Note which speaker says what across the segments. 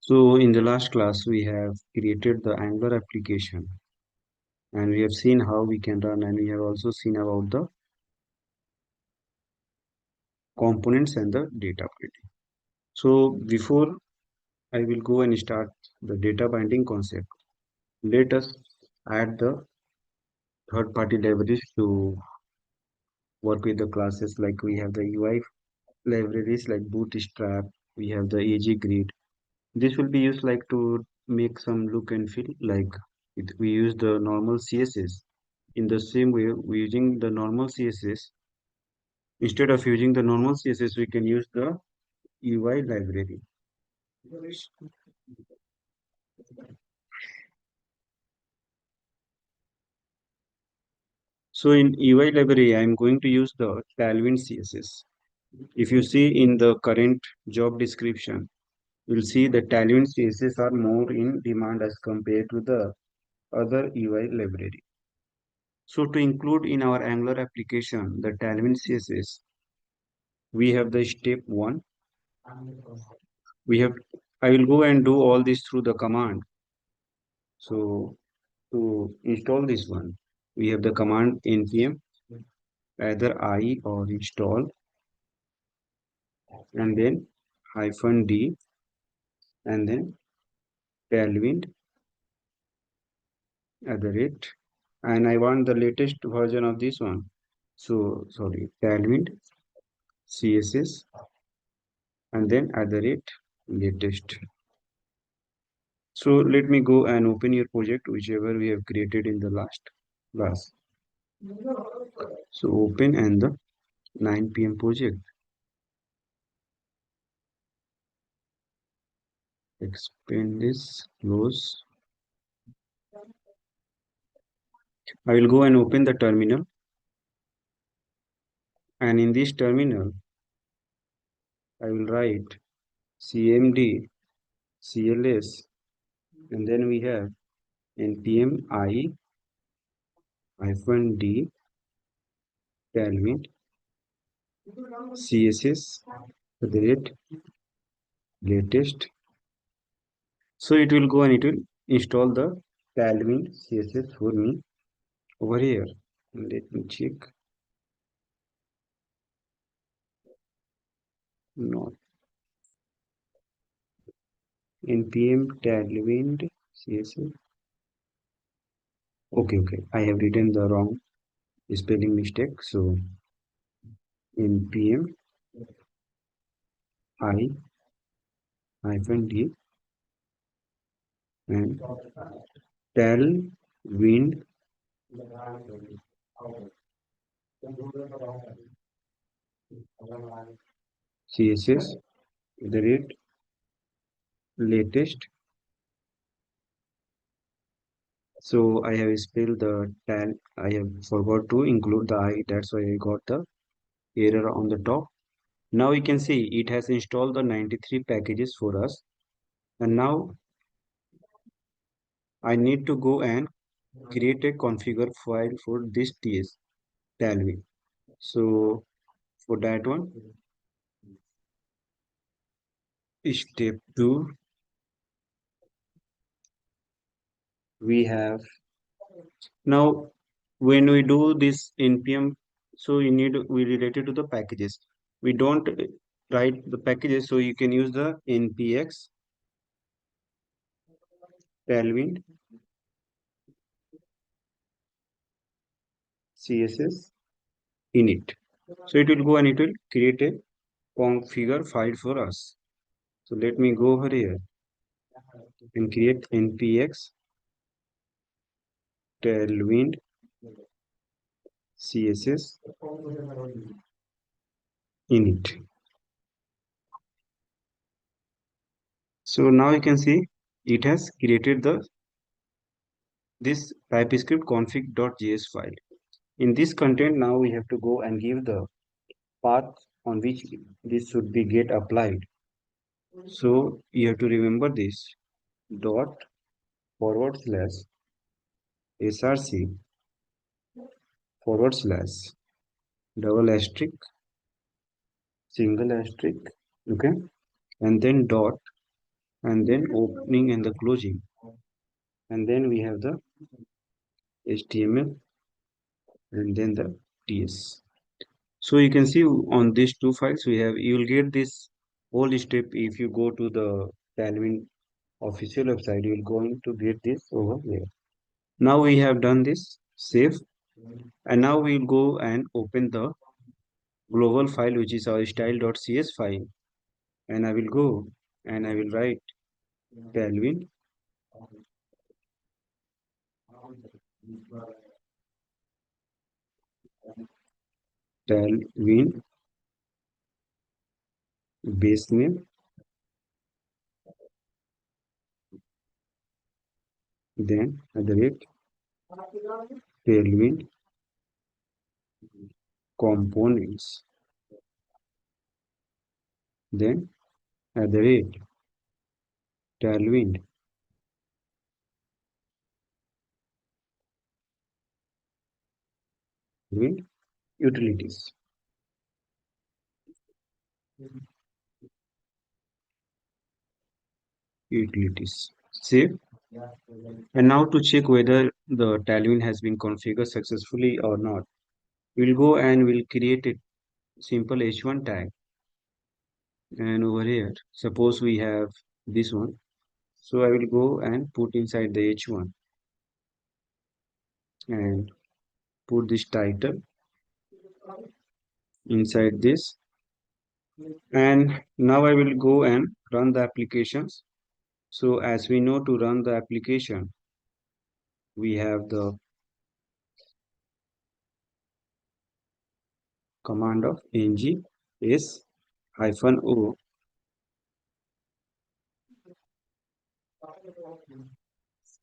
Speaker 1: So in the last class, we have created the Angular application and we have seen how we can run, and we have also seen about the components and the data binding. So before I will go and start the data binding concept, let us add the third party libraries to work with the classes. Like we have the UI libraries like Bootstrap, we have the AG Grid. This will be used like to make some look and feel like we use the normal CSS. In the same way, we using the normal CSS. Instead of using the normal CSS, we can use the UI library. So in UI library, I am going to use the Tailwind CSS. If you see in the current job description, you'll see the Tailwind CSS are more in demand as compared to the other UI library. So to include in our Angular application, the Tailwind CSS, we have the step one. We have, I will go and do all this through the command. So to install this one, we have the command npm either I or install, and then -d, and then tailwind at the rate, and I want the latest version of this one. So sorry, tailwind css, and then at the rate latest. So let me go and open your project, whichever we have created in the last class. So open and the 9 p.m. project. Expand this, close. I will go and open the terminal, and in this terminal I will write cmd cls, and then we have npm I -d tailwind css at the rate latest. So it will go and it will install the tailwind css for me over here. Let me check. Not npm tailwind css. Okay, I have written the wrong spelling mistake. So npm I -d and tailwind css the rate latest. So I have spelled the tal, I have forgot to include the I, that's why I got the error on the top. Now you can see it has installed the 93 packages for us, and now I need to go and create a configure file for this ts tailwind. So for that one, step 2, we have now when we do this npm, so you need we related to the packages. We don't write the packages, so you can use the npx tailwind css init. So it will go and it will create a configure file for us. So let me go over here and create npx tailwind css init. So now you can see it has created the this typescript config.js file. In this content, now we have to go and give the path on which this should be get applied. So you have to remember this dot /src double asterisk single asterisk, okay, and then dot, and then opening and the closing, and then we have the HTML and then the TS. So you can see on these two files we have, you will get this whole step. If you go to the Tailwind official website, you will going to get this over there. Now we have done this, save, and now we will go and open the global file, which is our style.cs file, and I will go and I will write Tailwind, Tailwind base name, then at the rate Tailwind components, then at the rate Tailwind with utilities. Utilities. Save. And now to check whether the Tailwind has been configured successfully or not, we'll go and we'll create a simple h1 tag. And over here, suppose we have this one. So I will go and put inside the h1 and put this title inside this. And now I will go and run the applications. So as we know, to run the application, we have the command of ng s hyphen o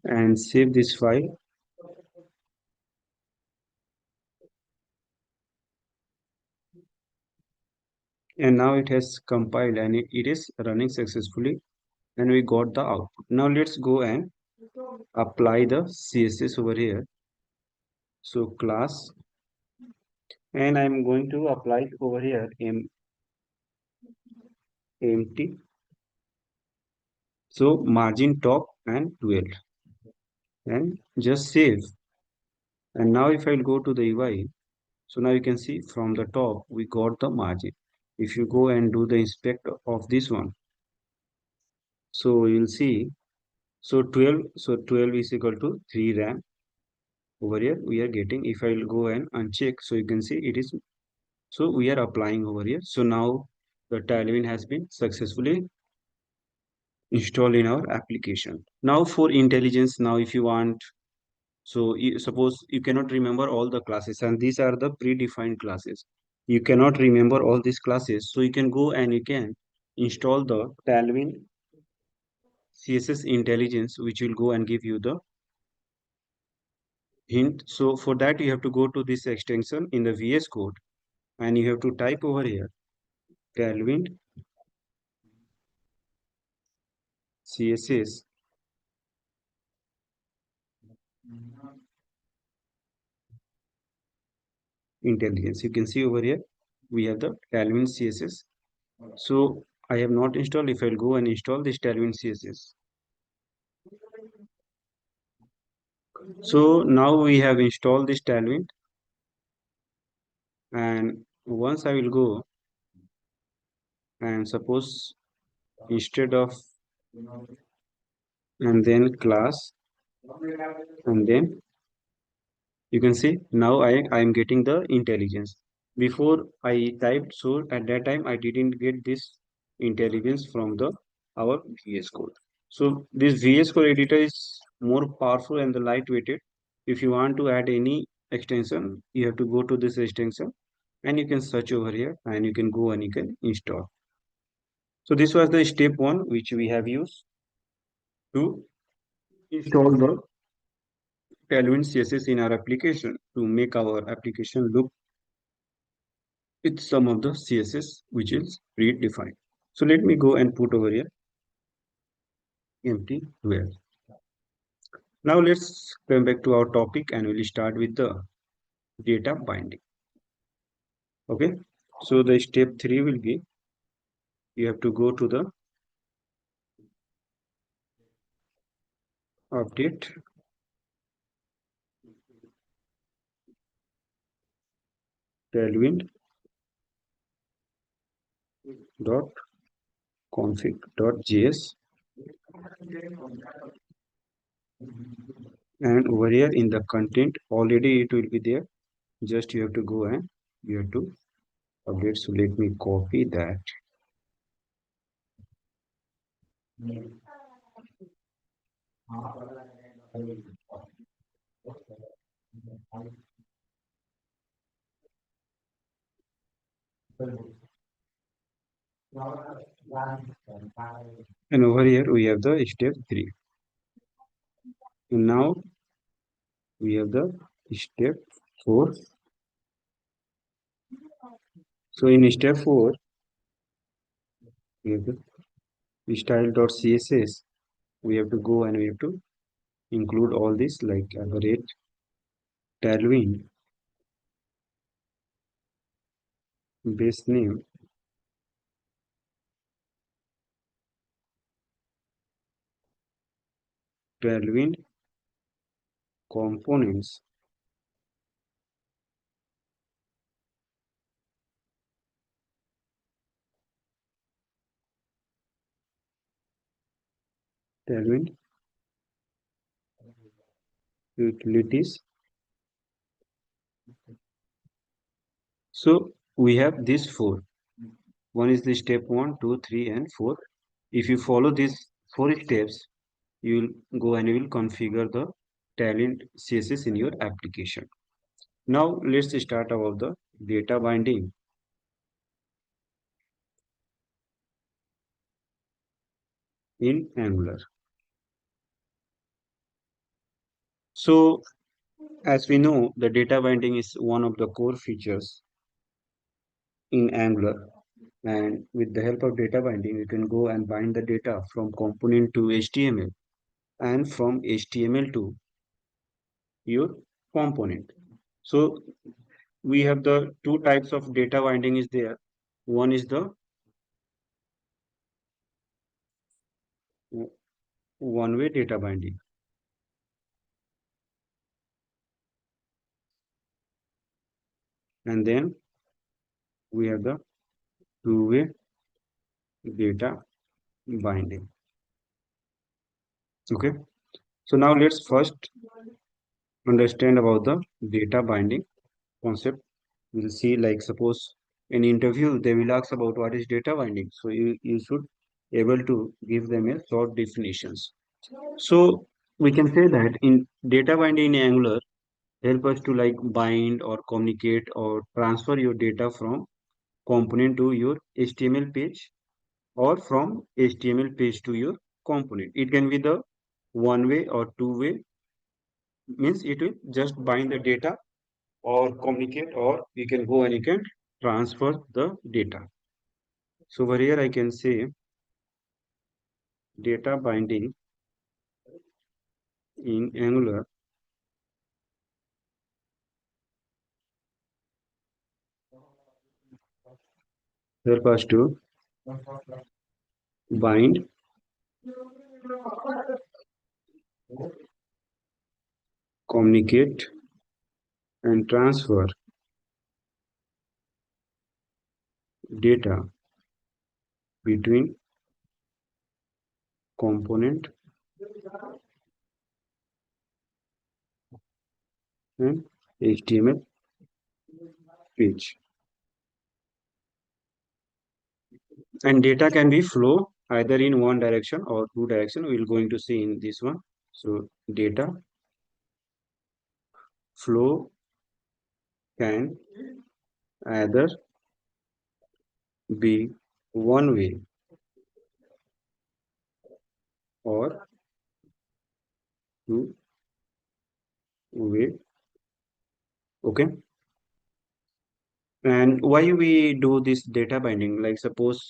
Speaker 1: and save this file. And now it has compiled and it is running successfully and we got the output. Now let's go and apply the CSS over here. So class, and I'm going to apply it over here empty. So margin top and 12 and just save. And now if I'll go to the UI, so now you can see from the top we got the margin. If you go and do the inspect of this one, so you'll see, so 12 is equal to 3 RAM. Over here we are getting, if I will go and uncheck, so you can see it is, so we are applying over here. So now the Tailwind has been successfully installed in our application. Now for intelligence, now if you want, so suppose you cannot remember all the classes and these are the predefined classes. You cannot remember all these classes, so you can go and you can install the Tailwind CSS intelligence, which will go and give you the hint. So for that you have to go to this extension in the VS Code and you have to type over here Tailwind CSS intelligence. You can see over here we have the Tailwind CSS. So I have not installed. If I'll go and install this Tailwind CSS, so now we have installed this Tailwind, and once I will go and suppose instead of and then class and then you can see now I am getting the intelligence. Before I typed, so at that time I didn't get this intelligence from the our VS Code. So this VS Code editor is more powerful and the lightweighted. If you want to add any extension, you have to go to this extension and you can search over here and you can go and you can install. So this was the step one which we have used to install the Tailwind CSS in our application to make our application look with some of the CSS which is predefined. So let me go and put over here empty where. Now let's come back to our topic and we'll start with the data binding. Okay. So the step 3 will be you have to go to the update tailwind dot config dot js, and over here in the content already it will be there. Just you have to go and you have to update. So let me copy that. And over here we have the step 3. And now we have the step 4. So in step 4 we have the style.css. We have to go and we have to include all this like average tailwind base name tailwind components tailwind utilities. So we have these 4. One is the step 1, 2, 3, and 4. If you follow these 4 steps, you will go and you will configure the Talent CSS in your application. Now let's start about the data binding in Angular. So as we know, the data binding is one of the core features in Angular. And with the help of data binding, you can go and bind the data from component to HTML and from HTML to your component. So we have the 2 types of data binding is there. One is the one-way data binding, and then we have the two-way data binding. Okay, so now let's first understand about the data binding concept. We'll see, like suppose in interview they will ask about what is data binding, so you should able to give them a short definitions. So we can say that in data binding in Angular help us to like bind or communicate or transfer your data from component to your HTML page or from HTML page to your component. It can be the one way or two way, means it will just bind the data or communicate, or you can go and you can transfer the data. So over here I can say data binding in Angular help us to bind, communicate, and transfer data between component and HTML page. And data can be flow either in one direction or two direction. We're going to see in this one. So data flow can either be one way or two way. Okay. And why we do this data binding? Like suppose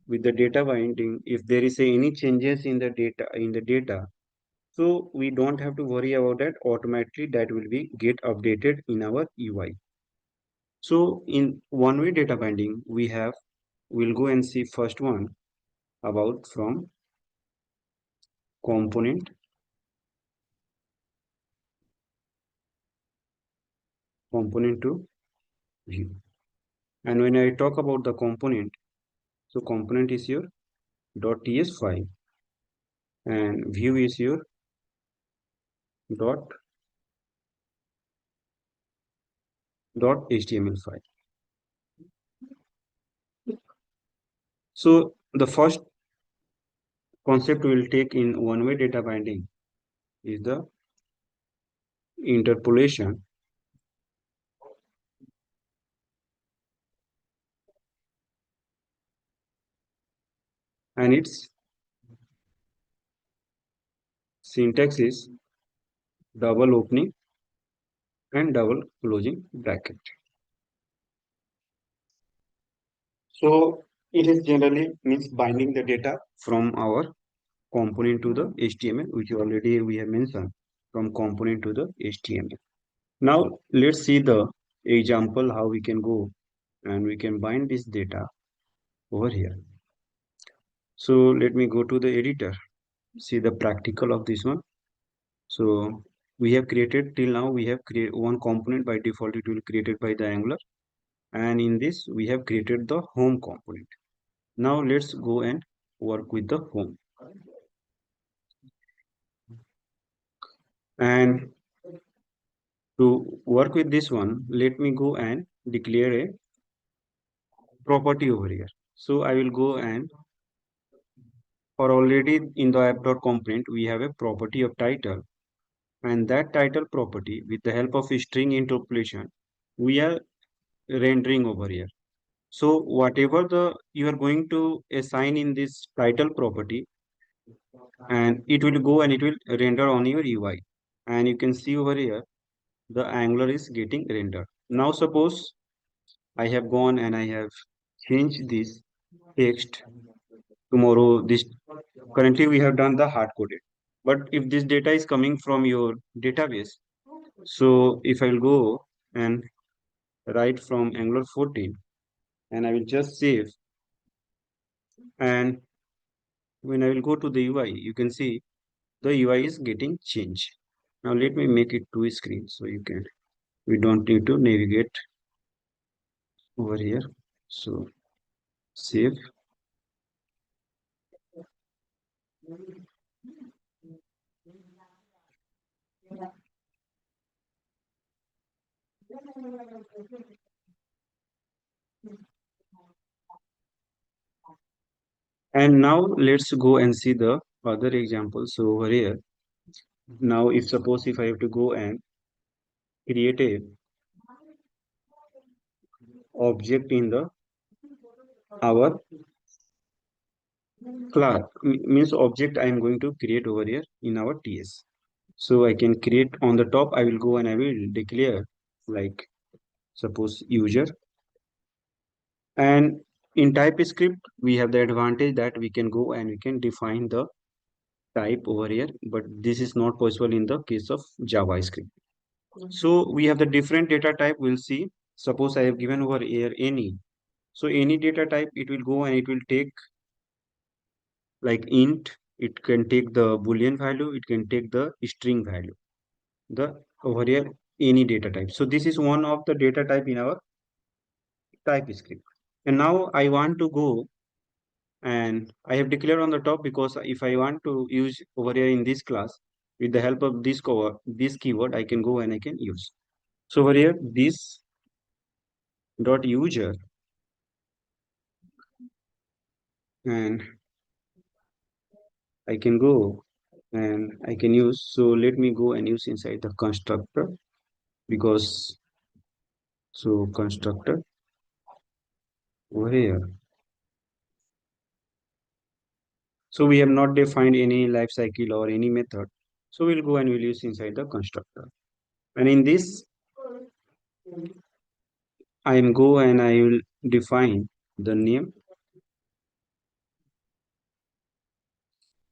Speaker 1: with the data binding, if there is any changes in the data, so we don't have to worry about that. Automatically that will be get updated in our UI. So in one-way data binding, we'll go and see first one about from component component to view. And when I talk about the component, so component is your .ts file and view is your dot .html file. So the first concept we will take in one-way data binding is the interpolation, and its syntax is double opening and double closing bracket. So it is generally means binding the data from our component to the HTML, which already we have mentioned, from component to the HTML. Now let's see the example how we can go and we can bind this data over here. So let me go to the editor, see the practical of this one. So we have created till now we have created one component. By default it will created by the Angular, and in this we have created the home component. Now let's go and work with the home, and to work with this one let me go and declare a property over here. So I will go and for already in the app.component we have a property of title, and that title property with the help of a string interpolation we are rendering over here. So whatever the you are going to assign in this title property, and it will go and it will render on your UI, and you can see over here the Angular is getting rendered. Now suppose I have gone and I have changed this text tomorrow. This currently we have done the hard coded, but if this data is coming from your database, so if I will go and write from Angular 14 and I will just save, and when I will go to the UI, you can see the UI is getting changed. Now let me make it two screen so you can we don't need to navigate over here. So save, and now let's go and see the other example. So over here now if suppose if I have to go and create a object in the our class, means object I am going to create over here in our TS. So I can create on the top, I will go and I will declare like suppose user, and in TypeScript we have the advantage that we can go and we can define the type over here, but this is not possible in the case of JavaScript. So we have the different data type. We'll see. Suppose I have given over here any. So any data type, it will go and it will take like int. It can take the Boolean value. It can take the string value. The over here any data type. So this is one of the data type in our TypeScript. And now I want to go and I have declared on the top because if I want to use over here in this class with the help of this cover this keyword I can go and I can use. So over here this dot user, and I can go and I can use. So let me go and use inside the constructor because so constructor over here. So we have not defined any life cycle or any method. So we'll go and we'll use inside the constructor. And in this I am go and I will define the name.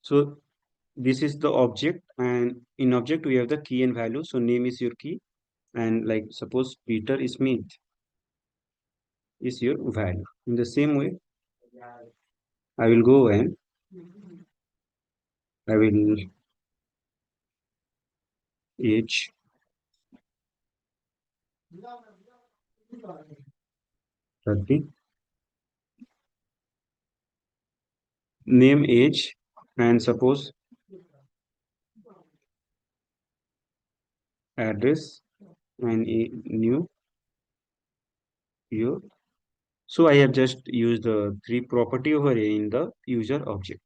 Speaker 1: So this is the object, and in object we have the key and value. So name is your key, and like suppose Peter Smith is your value. In the same way, I will go and I will age 30, name, age, and suppose address and a new year. So I have just used the three property over here in the user object.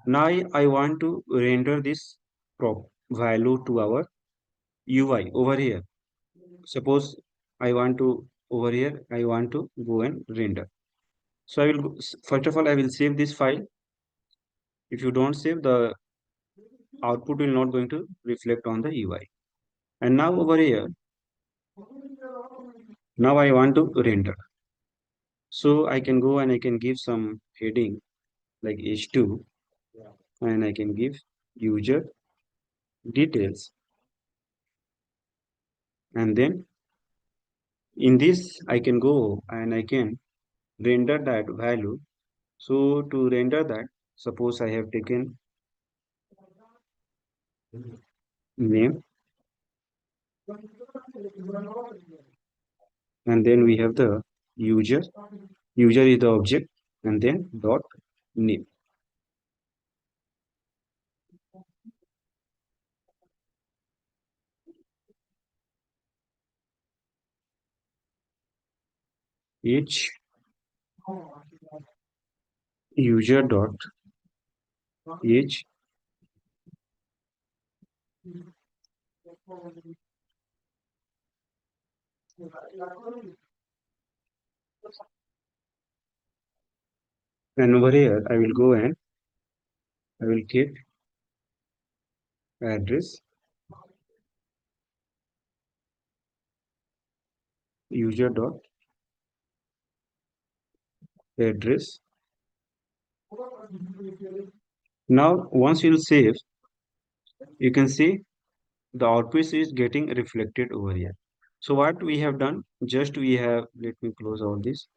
Speaker 1: Now I want to render this prop value to our UI over here. Suppose I want to over here, I want to go and render. So I will first of all I will save this file. If you don't save, the output will not going to reflect on the UI. And now over here, now I want to render. So I can go and I can give some heading like H2 and I can give user details. And then in this, I can go and I can render that value. So to render that, suppose I have taken name and then we have the user. User is the object and then dot name. Each user dot age and over here I will go and I will get address user dot address. Now once you save, you can see the output is getting reflected over here. So what we have done, just we have, let me close all this.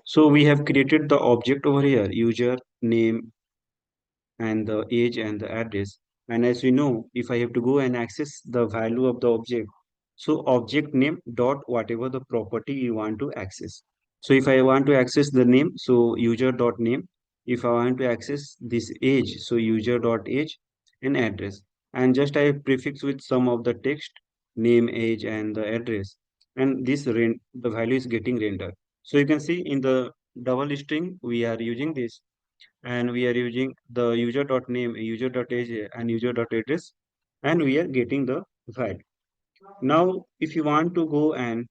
Speaker 1: So we have created the object over here, user name and the age and the address. And as we know, if I have to go and access the value of the object, so object name dot whatever the property you want to access. So if I want to access the name, so user dot name. If I want to access this age, so user dot age and address. And just I prefix with some of the text, name, age, and the address. And this the value is getting rendered. So you can see in the double string, we are using this and we are using the user dot name, user dot age, and user dot address, and we are getting the value. Now, if you want to go and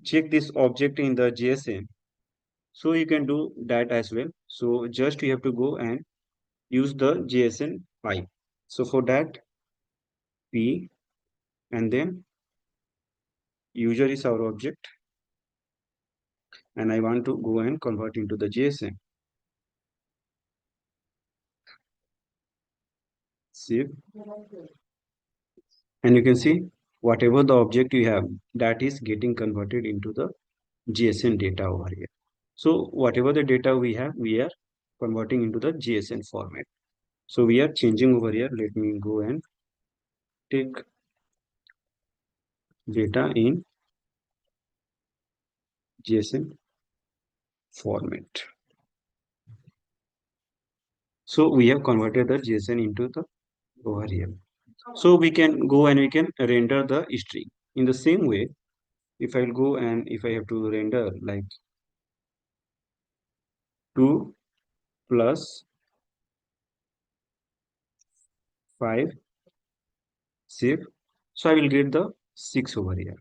Speaker 1: check this object in the JSON, so you can do that as well. So just you have to go and use the JSON pipe. So for that, P and then user is our object, and I want to go and convert into the JSON. Save, and you can see whatever the object you have, that is getting converted into the JSON data over here. So whatever the data we have, we are converting into the JSON format. So we are changing over here. Let me go and take data in JSON format. So we have converted the JSON into the over here. So we can go and we can render the string. In the same way, if I'll go and if I have to render like 2 plus 5, save. So I will get the 6 over here.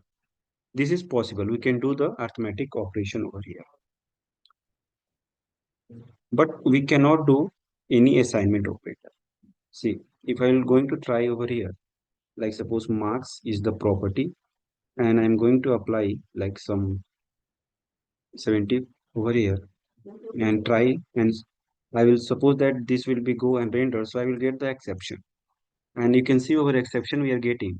Speaker 1: This is possible. We can do the arithmetic operation over here. But we cannot do any assignment operator. See, if I'm going to try over here, like suppose marks is the property, and I'm going to apply like some 70 over here and try, and I will suppose that this will be go and render, so I will get the exception. And you can see over exception we are getting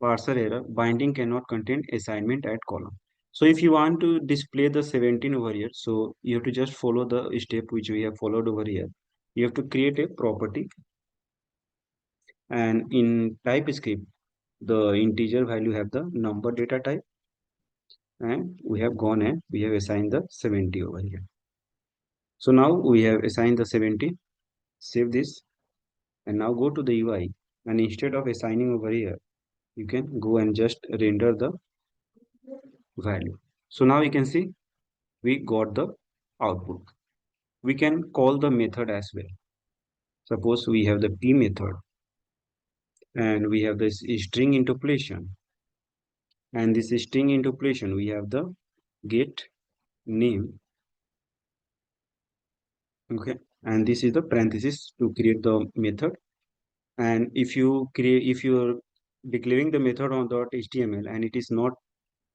Speaker 1: parser error, binding cannot contain assignment at column. So if you want to display the 17 over here, so you have to just follow the step which we have followed over here. You have to create a property, and in type script, the integer value have the number data type, and we have gone and we have assigned the 70 over here. So now we have assigned the 70, save this, and now go to the UI, and instead of assigning over here, you can go and just render the value. So now you can see we got the output. We can call the method as well. Suppose we have the p method and we have this string interpolation, and this string interpolation we have the get name. Okay, and this is the parenthesis to create the method. And if you're declaring the method on .html and it is not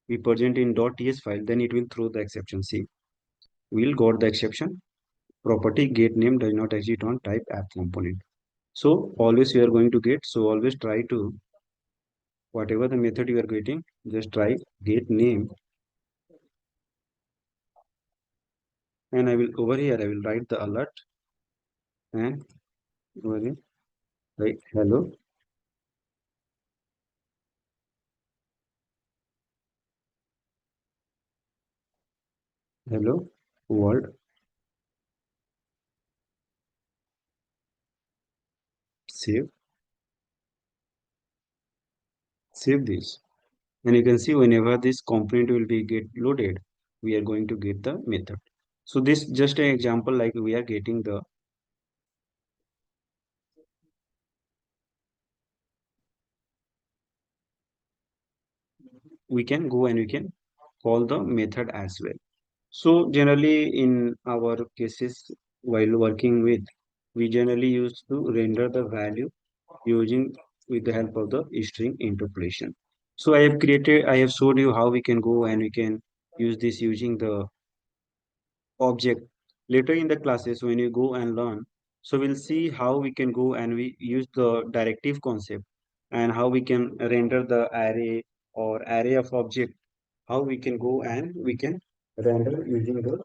Speaker 1: be present in .ts file, then it will throw the exception. See, we'll got the exception. Property get name does not exist on type app component. So always you are going to get. So always try to whatever the method you are getting, just try get name, and I will over here I will write the alert and over here write hello, hello world, save, save this. And you can see whenever this component will be get loaded, we are going to get the method. So this just an example, like we are getting the, we can go and we can call the method as well. So generally in our cases while working with, we generally use to render the value using with the help of the string interpolation. So I have showed you how we can go and we can use this using the object. Later in the classes when you go and learn, so we'll see how we can go and we use the directive concept and how we can render the array or array of object, how we can go and we can render using the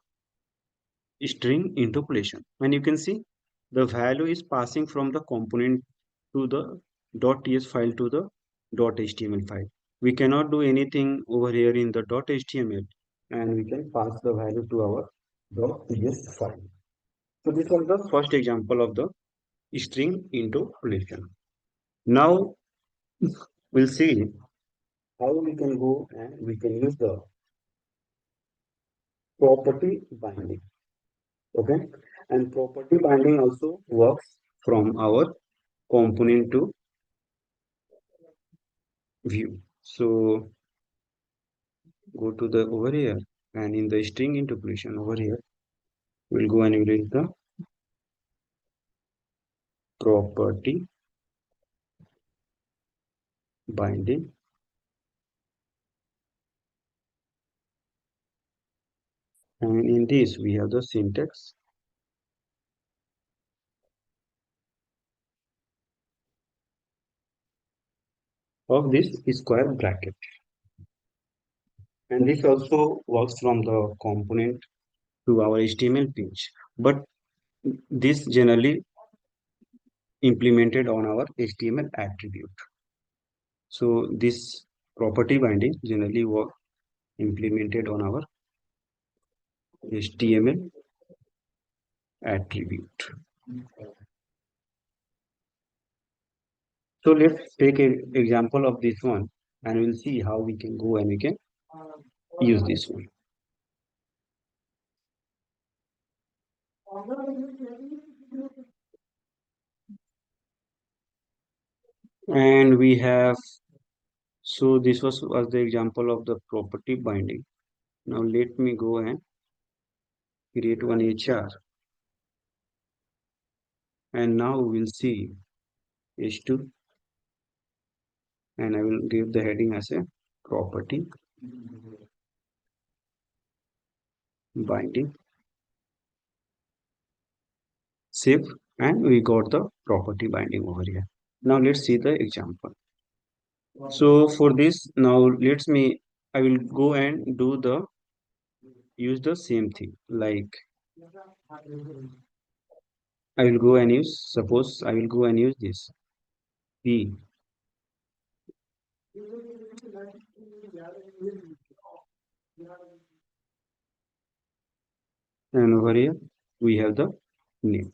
Speaker 1: string interpolation. And you can see the value is passing from the component to the .ts file to the .html file. We cannot do anything over here in the .html, and we can pass the value to our .ts file. So this was the first example of the string interpolation. Now we'll see how we can go and we can use the property binding. Okay, and property binding also works from our component to view. So go to the over here, and in the string interpolation over here we'll go and erase the property binding, and in this we have the syntax of this square bracket, and this also works from the component to our HTML page, but this generally implemented on our HTML attribute. So this property binding generally work implemented on our HTML attribute. So let's take an example of this one and we'll see how we can go and we can use this one. And we have, so this was the example of the property binding. Now let me go and create one HR, and now we'll see H2, and I will give the heading as a property binding, save, and we got the property binding over here. Now let's see the example. So for this, now I will go and do the use the same thing. Like I will go and use, suppose I will go and use this P, And over here we have the name.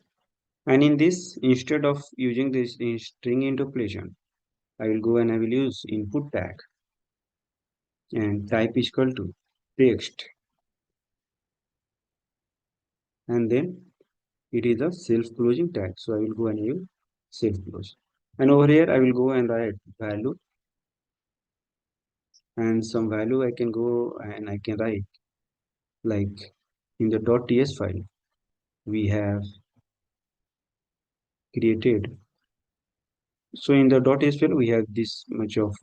Speaker 1: And in this, instead of using this in string interpolation, I will go and I will use input tag and type is equal to text, and then it is a self-closing tag. So I will go and use self-close. And over here I will go and write value, and some value I can go and I can write like in the .ts file we have created. So in the .ts file we have this much of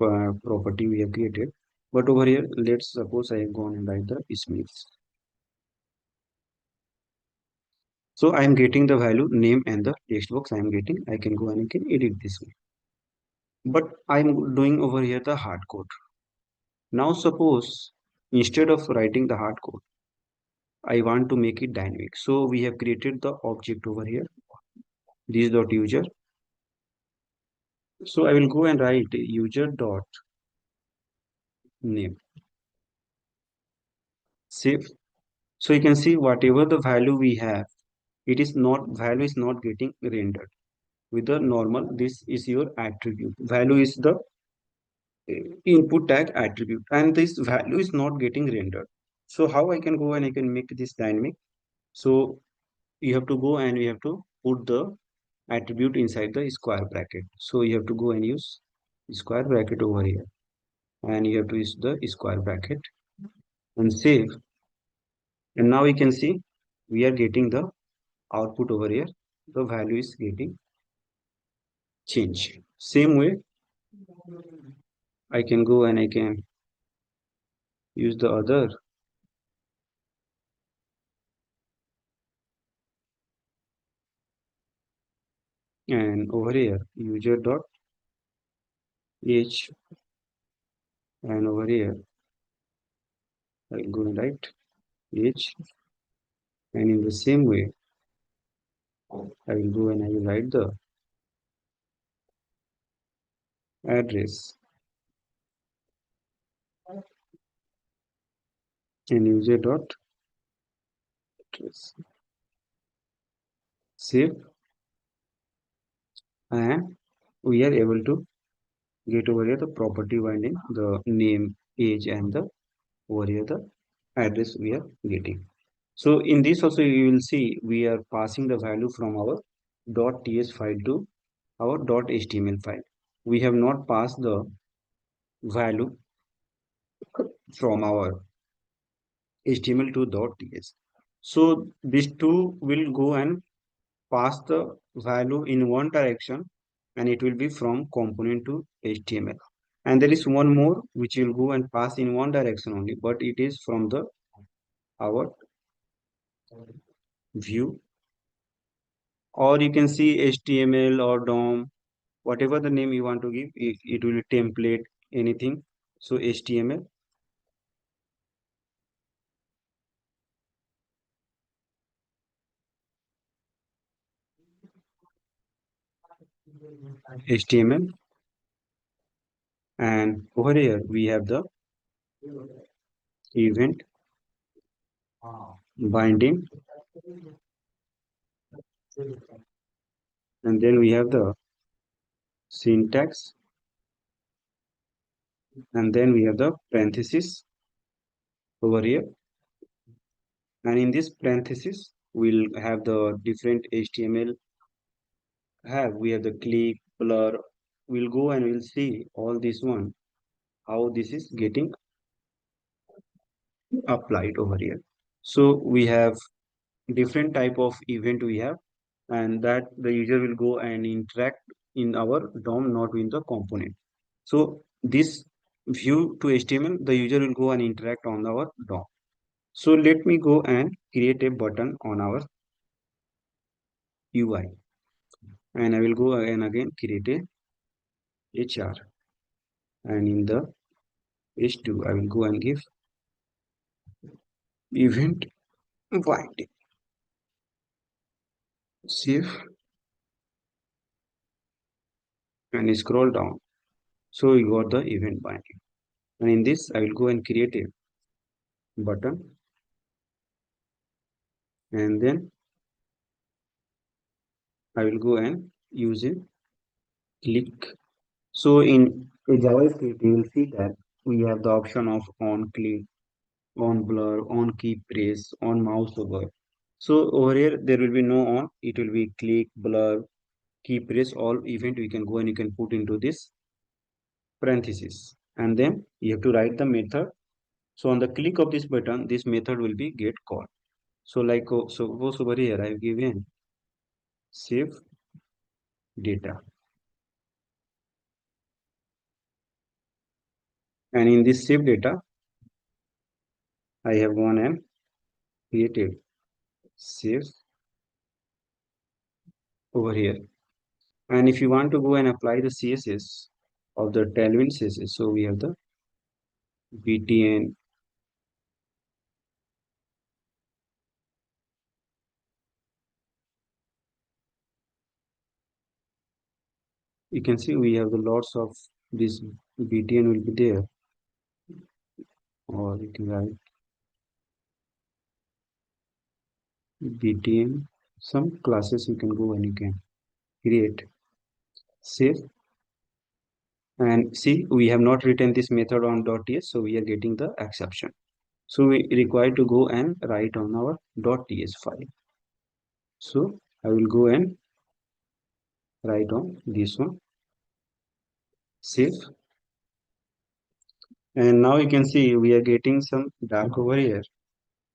Speaker 1: property we have created. But over here, let's suppose I have gone and write the Smiths. So I am getting the value name and the text box I am getting. I can go and I can edit this way. But I am doing over here the hard code. Now suppose instead of writing the hard code, I want to make it dynamic. So we have created the object over here. This dot user. So I will go and write user dot name. Save. So you can see whatever the value we have, it is not value is not getting rendered with the normal. This is your attribute. Value is the input tag attribute, and this value is not getting rendered. So how I can go and I can make this dynamic? So you have to go and you have to put the attribute inside the square bracket. So you have to go and use square bracket over here, and you have to use the square bracket and save. And now you can see we are getting the output over here. The value is getting changed. Same way I can go and I can use the other, and over here user dot h, and over here I'll go and write h, and in the same way I will go and I will write the address and user dot address. Save, and we are able to get over here the property binding, the name, age, and the over here the address we are getting. So in this also you will see we are passing the value from our .ts file to our .html file. We have not passed the value from our HTML to .ts. So these two will go and pass the value in one direction, and it will be from component to HTML. And there is one more which will go and pass in one direction only, but it is from the our view, or you can see HTML or DOM, whatever the name you want to give, it will be template, anything. So HTML, HTML, and over here we have the event binding, and then we have the syntax, and then we have the parenthesis over here, and in this parenthesis we'll have the different HTML have. We have the click, blur. We'll go and we'll see all this one, how this is getting applied over here. So we have different type of event we have, and that the user will go and interact in our DOM, not in the component. So this view to HTML, the user will go and interact on our DOM. So let me go and create a button on our UI, and I will go and again create a HR, and in the H2 I will go and give event binding. Save and scroll down. So you got the event binding. And in this, I will go and create a button, and then I will go and use it click. So in a JavaScript, you will see that we have the option of on click, on blur, on key press, on mouse over. So over here, there will be no on. It will be click, blur, key press, all event we can go and you can put into this parenthesis. And then you have to write the method. So on the click of this button, this method will be get called. So like, so suppose over here, I have given save data. And in this save data, I have gone and created save over here. And if you want to go and apply the CSS of the Tailwind CSS, so we have the btn. You can see we have the lots of this btn will be there, or you can write btn. Some classes you can go and you can create, save, and see we have not written this method on .ts, so we are getting the exception. So we require to go and write on our .ts file. So I will go and write on this one, save. And now you can see we are getting some dark over here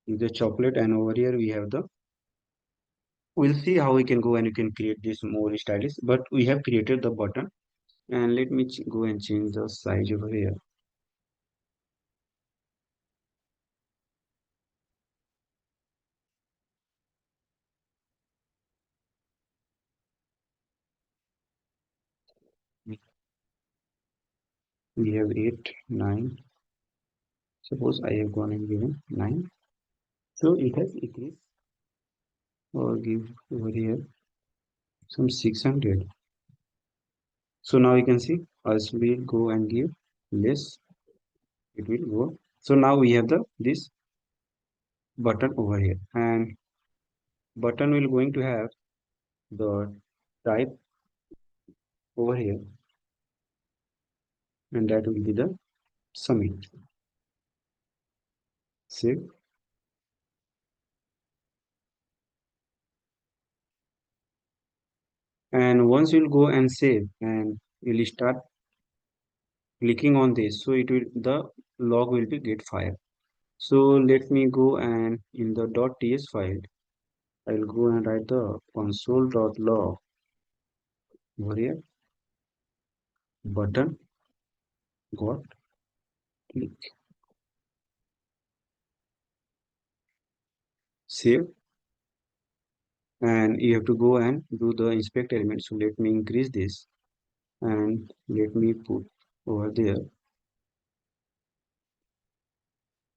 Speaker 1: in the chocolate, and over here we have the, we'll see how we can go and you can create this more stylish, but we have created the button. And let me go and change the size over here. We have 8, 9. Suppose I have gone and given 9. So it has increased, or give over here some 600. So now you can see as we go and give less, it will go. So now we have the this button over here, and button will going to have the type over here, and that will be the submit. Save. And once you'll go and save, and you'll start clicking on this, so it will, the log will be get fired. So let me go and in the .ts file, I'll go and write the console.log over here, button got click, save. And you have to go and do the inspect element. So let me increase this, and let me put over there,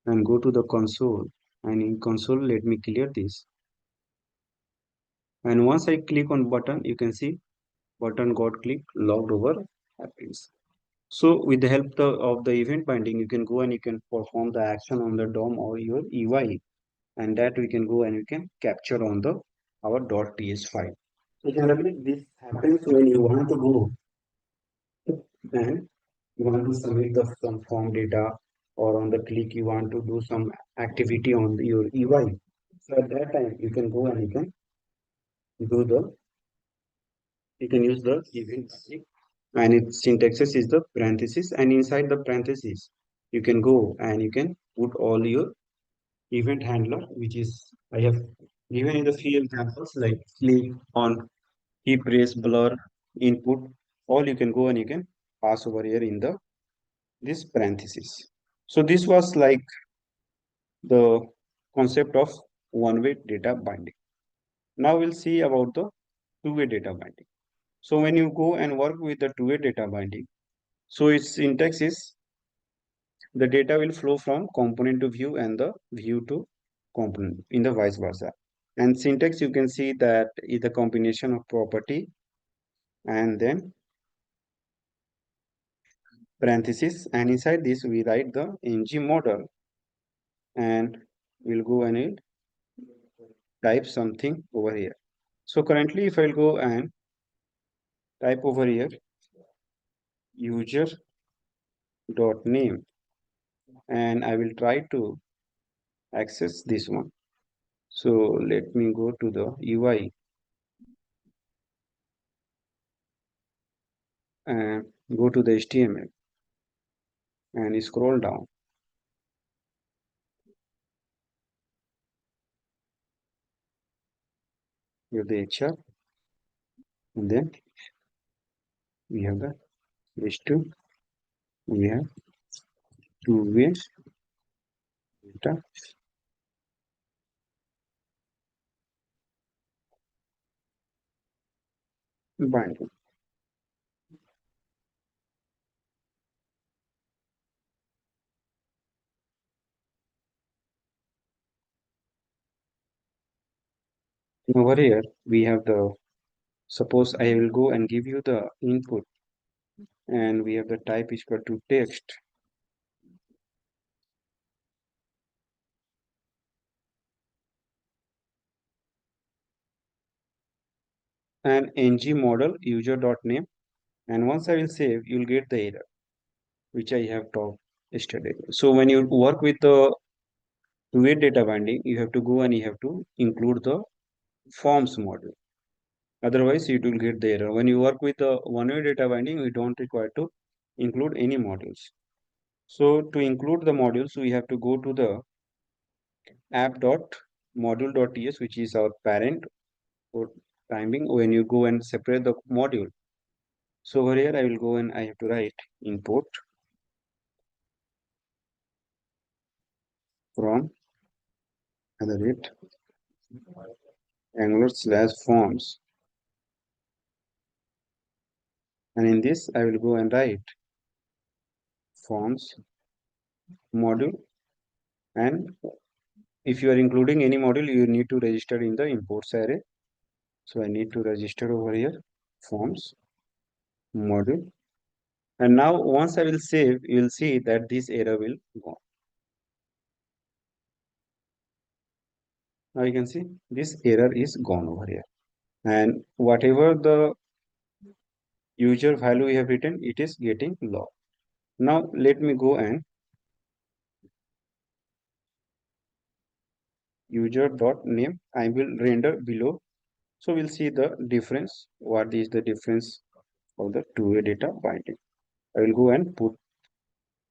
Speaker 1: and go to the console, and in console let me clear this. And once I click on button, you can see button got clicked, logged over happens. So with the help of the event binding, you can go and you can perform the action on the DOM or your UI, and that we can go and you can capture on the our .ts file. So generally this happens when you want to go and you want to submit the some form data, or on the click you want to do some activity on your UI. So at that time you can go and do the you can use the event binding, and its syntaxes is the parenthesis, and inside the parenthesis you can go and you can put all your event handler, which is I have given you the few examples like click, on, key press, blur, input, all you can go and you can pass over here in the this parenthesis. So this was like the concept of one-way data binding. Now we'll see about the two-way data binding. So when you go and work with the two-way data binding, so its syntax is the data will flow from component to view and the view to component in the vice versa. And syntax, you can see that is the combination of property and then parenthesis, and inside this we write the ngModel, and we'll go and we'll type something over here. So currently if I'll go and type over here user dot name, and I will try to access this one. So let me go to the UI and go to the HTML and scroll down. You have the HR, and then we have the H2, we have two-way data binding. Over here we have the, suppose I will go and give you the input, and we have the type is equal to text, and ngModel user.name, and once I will save, you'll get the error which I have talked yesterday. So when you work with the two-way data binding, you have to go and you have to include the forms model. Otherwise, it will get the error. When you work with the one-way data binding, we don't require to include any modules. So to include the modules, we have to go to the app.module.ts, which is our parent for timing when you go and separate the module. So over here, I will go and I have to write import from other rate Angular/forms. And in this, I will go and write forms module. And if you are including any module, you need to register in the imports array. So I need to register over here forms module. And now once I will save, you will see that this error will go. Now you can see this error is gone over here. And whatever the user value we have written, it is getting logged. Now let me go and user.name I will render below. So we'll see the difference. What is the difference of the two-way data binding? I will go and put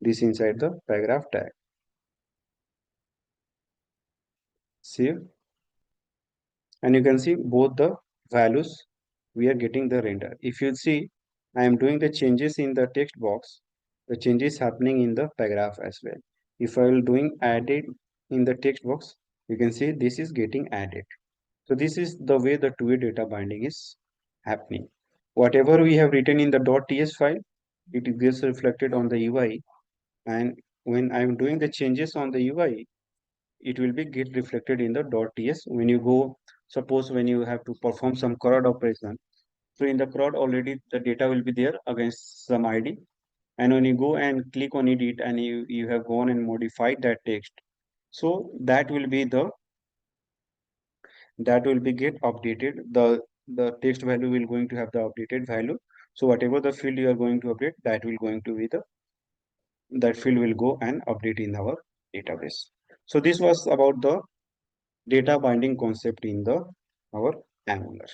Speaker 1: this inside the paragraph tag. Save, and you can see both the values we are getting the render. If you see, I am doing the changes in the text box. The changes happening in the paragraph as well. If I will doing added in the text box, you can see this is getting added. So this is the way the two-way data binding is happening. Whatever we have written in the .ts file, it gets reflected on the UI, and when I am doing the changes on the UI, it will be get reflected in the .ts. When you go, suppose when you have to perform some CRUD operation, so in the CRUD already the data will be there against some ID, and when you go and click on edit and you have gone and modified that text, so that will be get updated. The text value will going to have the updated value. So whatever the field you are going to update, that will going to be the, that field will go and update in our database. So this was about the data binding concept in the our Angular.